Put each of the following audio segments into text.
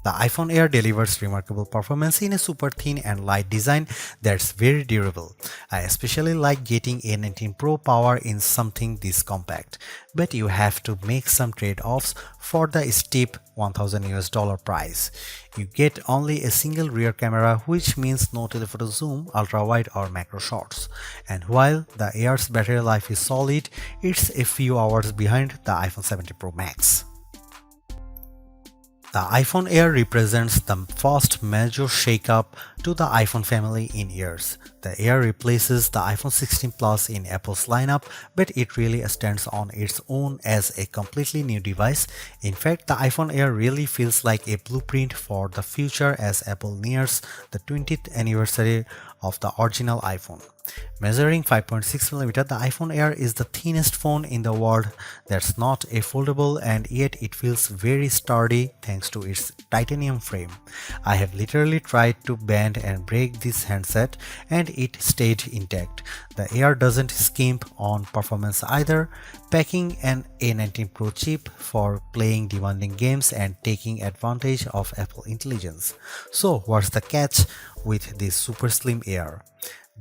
The iPhone Air delivers remarkable performance in a super thin and light design that's very durable. I especially like getting A19 Pro power in something this compact, but you have to make some trade-offs for the steep $1,000 price. You get only a single rear camera, which means no telephoto zoom, ultra-wide or macro shots. And while the Air's battery life is solid, it's a few hours behind the iPhone 17 Pro Max. The iPhone Air represents the first major shakeup to the iPhone family in years. The Air replaces the iPhone 16 Plus in Apple's lineup, but it really stands on its own as a completely new device. In fact, the iPhone Air really feels like a blueprint for the future as Apple nears the 20th anniversary of the original iPhone. Measuring 5.6mm, the iPhone Air is the thinnest phone in the world that's not a foldable, and yet it feels very sturdy thanks to its titanium frame. I have literally tried to bend and break this handset and it stayed intact. The Air doesn't skimp on performance either, packing an A19 Pro chip for playing demanding games and taking advantage of Apple intelligence. So what's the catch with this super slim Air?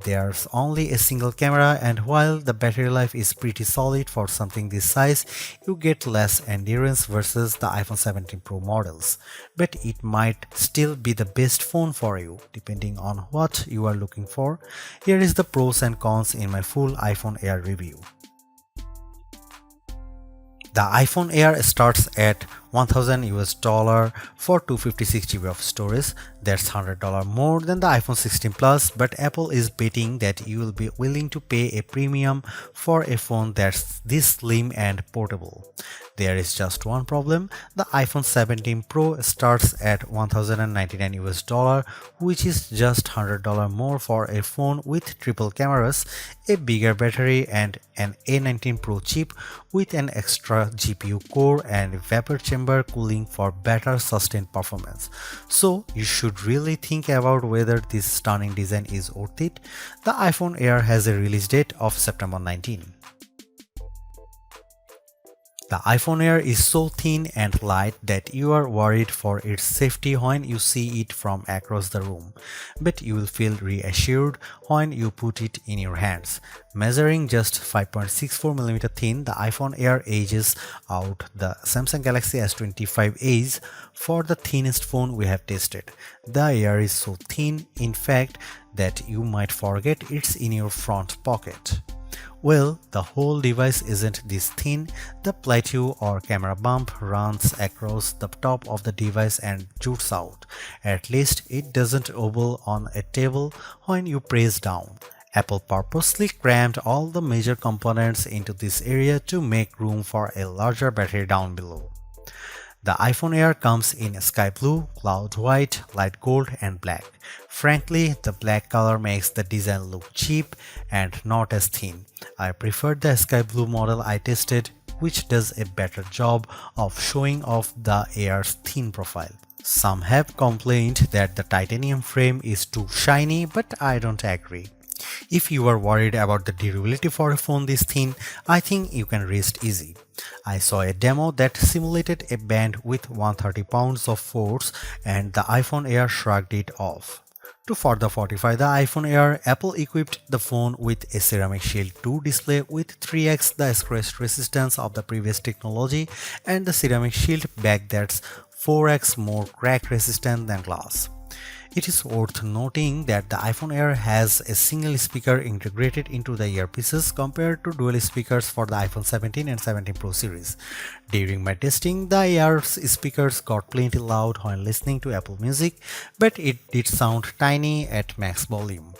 There's only a single camera, and while the battery life is pretty solid for something this size, you get less endurance versus the iPhone 17 Pro models. But it might still be the best phone for you, depending on what you are looking for. Here is the pros and cons in my full iPhone Air review. The iPhone Air starts at $1,000 for 256GB of storage. That's $100 more than the iPhone 16 Plus, but Apple is betting that you will be willing to pay a premium for a phone that's this slim and portable. There is just one problem. The iPhone 17 Pro starts at $1,099, which is just $100 more for a phone with triple cameras, a bigger battery, and an A19 Pro chip with an extra GPU core and vapor chamber cooling for better sustained performance. So you should really think about whether this stunning design is worth it. The iPhone Air has a release date of September 19. The iPhone Air is so thin and light that you are worried for its safety when you see it from across the room, but you will feel reassured when you put it in your hands. Measuring just 5.64mm thin, the iPhone Air edges out the Samsung Galaxy S25 Edge for the thinnest phone we have tested. The Air is so thin, in fact, that you might forget it's in your front pocket. Well, the whole device isn't this thin. The plateau or camera bump runs across the top of the device and jutes out. At least it doesn't wobble on a table when you press down. Apple purposely crammed all the major components into this area to make room for a larger battery down below. The iPhone Air comes in sky blue, cloud white, light gold, and black. Frankly, the black color makes the design look cheap and not as thin. I preferred the sky blue model I tested, which does a better job of showing off the Air's thin profile. Some have complained that the titanium frame is too shiny, but I don't agree. If you are worried about the durability for a phone this thin, I think you can rest easy. I saw a demo that simulated a band with 130 pounds of force, and the iPhone Air shrugged it off. To further fortify the iPhone Air, Apple equipped the phone with a Ceramic Shield 2 display with 3x the scratch resistance of the previous technology and the Ceramic Shield back that's 4x more crack resistant than glass. It is worth noting that the iPhone Air has a single speaker integrated into the earpieces compared to dual speakers for the iPhone 17 and 17 Pro series. During my testing, the Air's speakers got plenty loud when listening to Apple Music, but it did sound tiny at max volume.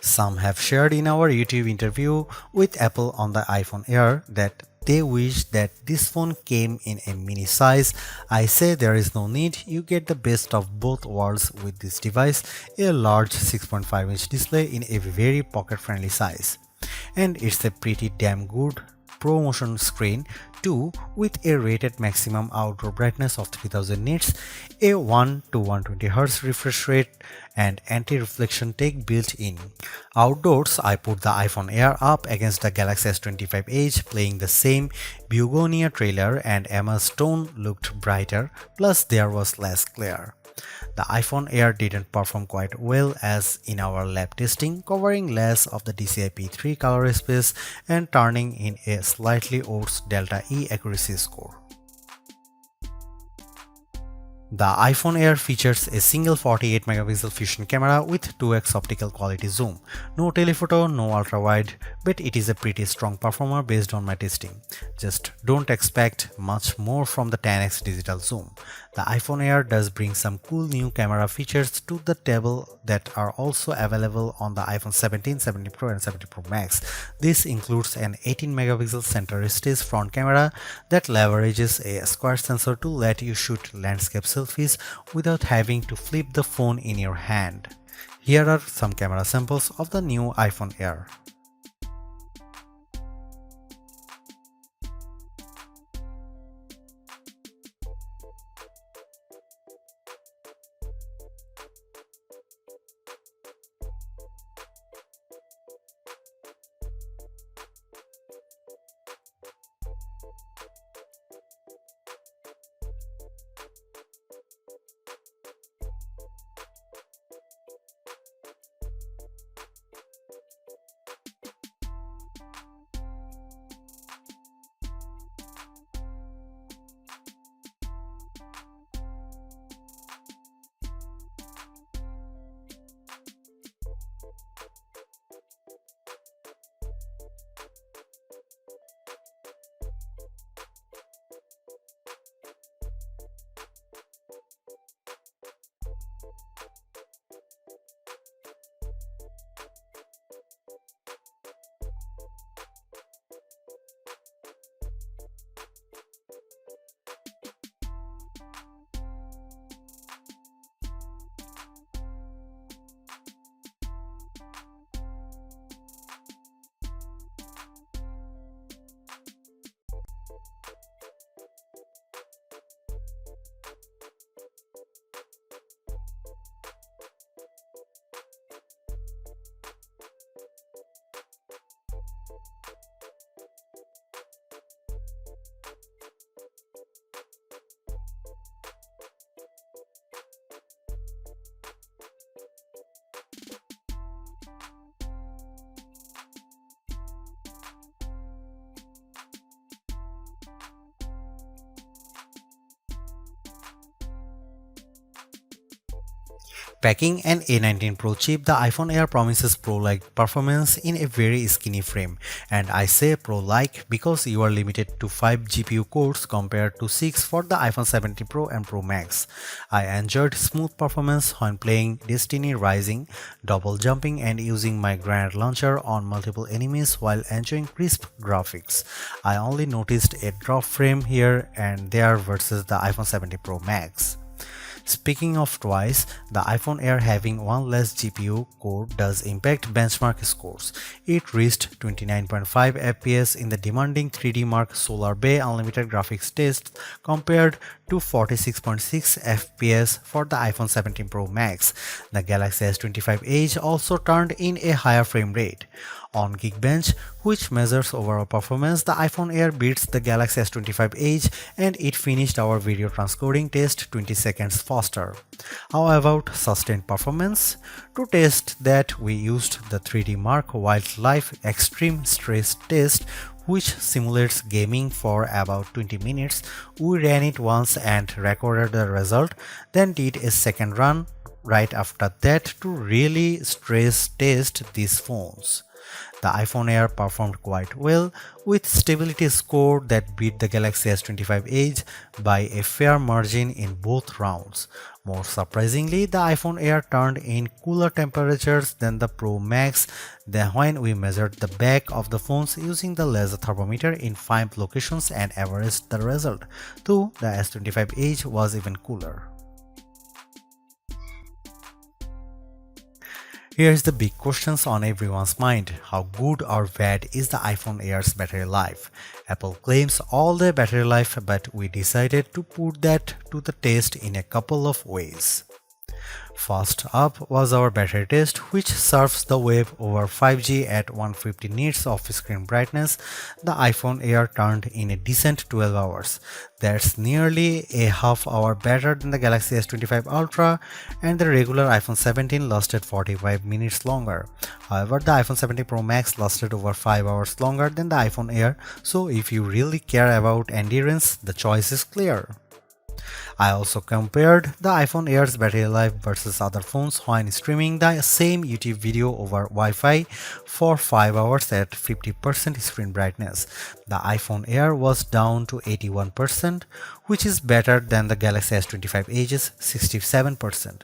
Some have shared in our YouTube interview with Apple on the iPhone Air that they wish that this phone came in a mini size. I say there is no need, you get the best of both worlds with this device, a large 6.5-inch display in a very pocket-friendly size. And it's a pretty damn good ProMotion screen, 2 with a rated maximum outdoor brightness of 3000 nits, a 1 to 120 Hz refresh rate, and anti-reflection tech built in. Outdoors, I put the iPhone Air up against the Galaxy S25 Edge, playing the same Begonia trailer, and Emma's tone looked brighter, plus there was less glare. The iPhone Air didn't perform quite well as in our lab testing, covering less of the DCI-P3 color space and turning in a slightly worse Delta E accuracy score. The iPhone Air features a single 48 megapixel fusion camera with 2x optical quality zoom. No telephoto, no ultra-wide, but it is a pretty strong performer based on my testing. Just don't expect much more from the 10x digital zoom. The iPhone Air does bring some cool new camera features to the table that are also available on the iPhone 17, 17 Pro and 17 Pro Max. This includes an 18 megapixel center stage front camera that leverages a square sensor to let you shoot landscape selfies without having to flip the phone in your hand. Here are some camera samples of the new iPhone Air. Packing an A19 Pro chip, the iPhone Air promises Pro-like performance in a very skinny frame, and I say Pro-like because you are limited to 5 GPU cores compared to 6 for the iPhone 17 Pro and Pro Max. I enjoyed smooth performance when playing Destiny Rising, double jumping and using my grenade launcher on multiple enemies while enjoying crisp graphics. I only noticed a drop frame here and there versus the iPhone 17 Pro Max. Speaking of twice, the iPhone Air having one less GPU core does impact benchmark scores. It reached 29.5 FPS in the demanding 3D Mark Solar Bay Unlimited graphics test compared to 46.6 FPS for the iPhone 17 Pro Max. The Galaxy S25 Edge also turned in a higher frame rate. On Geekbench, which measures overall performance, the iPhone Air beats the Galaxy S25 Edge and it finished our video transcoding test 20 seconds faster. How about sustained performance? To test that, we used the 3D Mark Wildlife Extreme Stress Test, which simulates gaming for about 20 minutes. We ran it once and recorded the result, then did a second run right after that to really stress test these phones. The iPhone Air performed quite well, with stability score that beat the Galaxy S25 Edge by a fair margin in both rounds. More surprisingly, the iPhone Air turned in cooler temperatures than the Pro Max when we measured the back of the phones using the laser thermometer in 5 locations and averaged the result, though the S25 Edge was even cooler. Here's the big questions on everyone's mind. How good or bad is the iPhone Air's battery life? Apple claims all the battery life, but we decided to put that to the test in a couple of ways. First up was our battery test, which surfs the web over 5G at 150 nits of screen brightness. The iPhone Air turned in a decent 12 hours. That's nearly a half hour better than the Galaxy S25 Ultra, and the regular iPhone 17 lasted 45 minutes longer. However, the iPhone 17 Pro Max lasted over 5 hours longer than the iPhone Air, so if you really care about endurance, the choice is clear. I also compared the iPhone Air's battery life versus other phones when streaming the same YouTube video over Wi-Fi for 5 hours at 50% screen brightness. The iPhone Air was down to 81%, which is better than the Galaxy S25 Edge's 67%.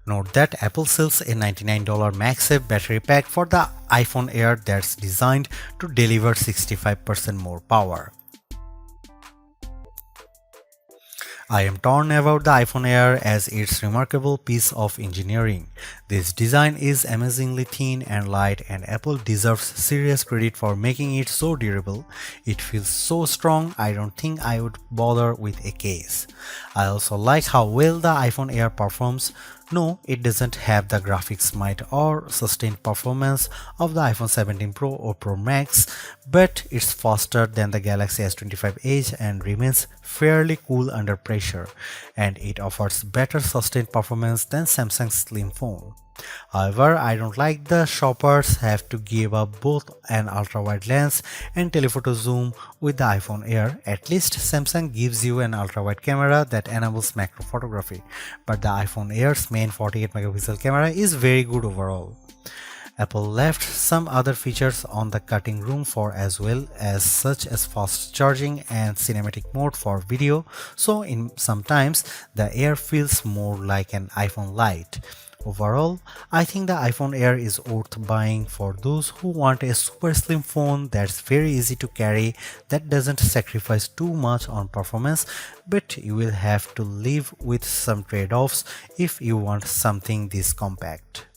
Note that Apple sells a $99 MagSafe Battery Pack for the iPhone Air that's designed to deliver 65% more power. I am torn about the iPhone Air as its remarkable piece of engineering. This design is amazingly thin and light, and Apple deserves serious credit for making it so durable. It feels so strong, I don't think I would bother with a case. I also like how well the iPhone Air performs. No, it doesn't have the graphics might or sustained performance of the iPhone 17 Pro or Pro Max, but it's faster than the Galaxy S25 Edge and remains fairly cool under pressure, and it offers better sustained performance than Samsung's slim phone. However, I don't like the shoppers have to give up both an ultra-wide lens and telephoto zoom with the iPhone Air. At least Samsung gives you an ultra-wide camera that enables macro photography, but the iPhone Air's main 48 megapixel camera is very good overall. Apple left some other features on the cutting room floor as well, as such as fast charging and cinematic mode for video, so in sometimes the Air feels more like an iPhone Lite. Overall, I think the iPhone Air is worth buying for those who want a super slim phone that's very easy to carry, that doesn't sacrifice too much on performance, but you will have to live with some trade-offs if you want something this compact.